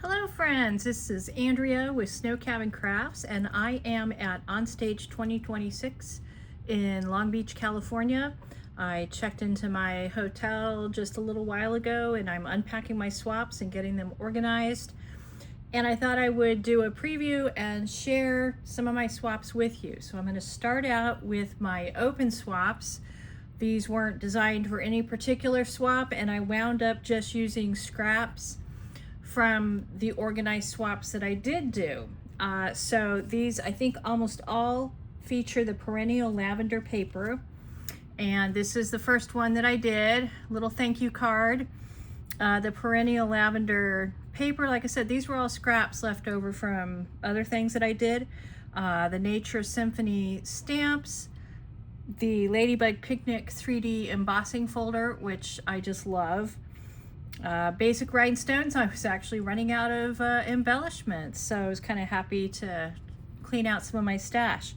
Hello friends, this is Andrea with Snow Cabin Crafts and I am at Onstage 2026 in Long Beach, California. I checked into my hotel just a little while ago and I'm unpacking my swaps and getting them organized. And I thought I would do a preview and share some of my swaps with you. So I'm going to start out with my open swaps. These weren't designed for any particular swap and I wound up just using scraps from the organized swaps that I did do. So these, I think almost all feature the perennial lavender paper. And this is the first one that I did, little thank you card. The perennial lavender paper, like I said, these were all scraps left over from other things that I did. The Nature Symphony stamps, the Ladybug Picnic 3D embossing folder, which I just love. Basic rhinestones. I was actually running out of embellishments, so I was kind of happy to clean out some of my stash.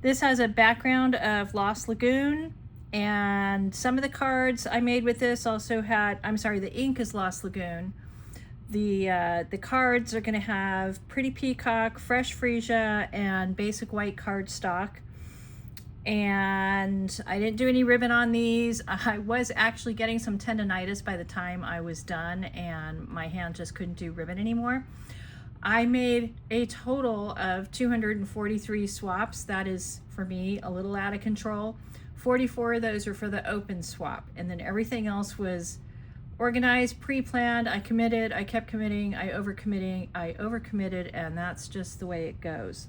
This has a background of Lost Lagoon, and some of the cards I made with this also had, I'm sorry, the ink is Lost Lagoon. The cards are going to have Pretty Peacock, Fresh Freesia, and basic white cardstock. And I didn't do any ribbon on these. I was actually getting some tendonitis by the time I was done and my hand just couldn't do ribbon anymore. I made a total of 243 swaps. That is, for me, a little out of control. 44 of those are for the open swap, and then everything else was organized, pre-planned. I committed, I kept committing, I overcommitted, and that's just the way it goes.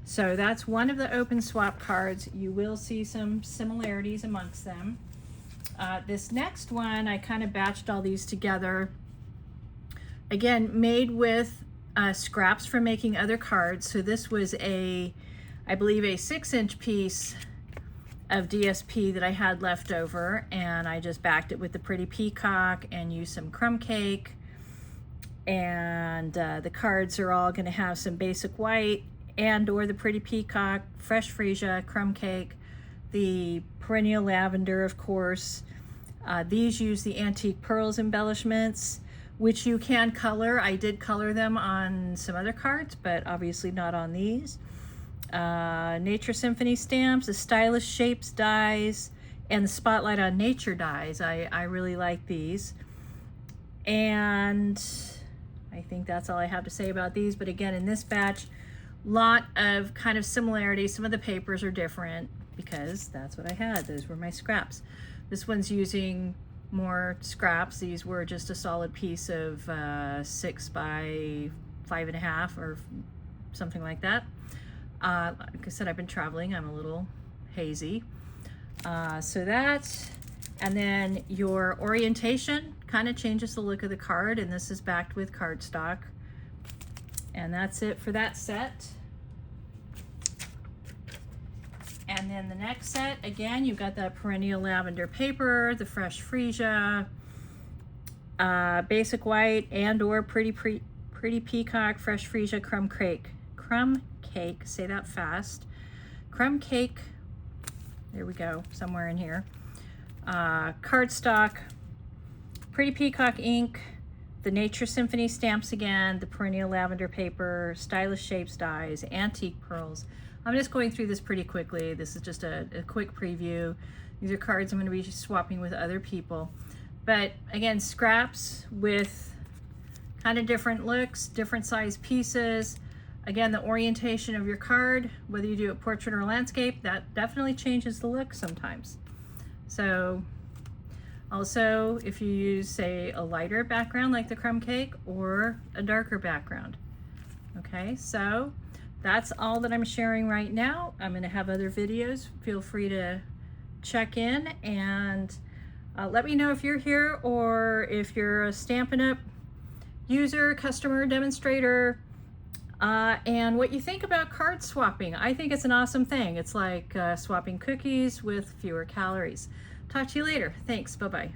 So that's one of the open swap cards. You will see some similarities amongst them. This next one, I kind of batched all these together. Again, made with scraps from making other cards. So this was I believe a 6-inch piece of DSP that I had left over, and I just backed it with the Pretty Peacock and used some crumb cake. And the cards are all going to have some basic white and or the Pretty Peacock, Fresh Freesia, crumb cake, the perennial lavender, of course. These use the antique pearls embellishments, which you can color. I did color them on some other cards, but obviously not on these. Nature Symphony stamps, the stylish shapes dies, and the Spotlight on Nature dies. I really like these. And I think that's all I have to say about these. But again, in this batch, lot of kind of similarities. Some of the papers are different because that's what I had. Those were my scraps. This one's using more scraps. These were just a solid piece of 6 by 5.5 or something like that. Like I said, I've been traveling. I'm a little hazy. So that, and then your orientation kind of changes the look of the card, and this is backed with cardstock. And that's it for that set. And then the next set, again, you've got that perennial lavender paper, the Fresh Freesia, basic white and or Pretty Peacock, Fresh Freesia, crumb cake, say that fast. Crumb cake, there we go, somewhere in here. Cardstock, Pretty Peacock ink, the Nature Symphony stamps again, the perennial lavender paper, stylish shapes dies, antique pearls. I'm just going through this pretty quickly. This is just a quick preview. These are cards I'm going to be swapping with other people. But again, scraps with kind of different looks, different size pieces. Again, the orientation of your card, whether you do a portrait or landscape, that definitely changes the look sometimes. So also, if you use, say, a lighter background like the crumb cake or a darker background. Okay, so that's all that I'm sharing right now. I'm going to have other videos. Feel free to check in and let me know if you're here or if you're a Stampin' Up! User, customer, demonstrator, and what you think about card swapping. I think it's an awesome thing. It's like swapping cookies with fewer calories. Talk to you later. Thanks. Bye-bye.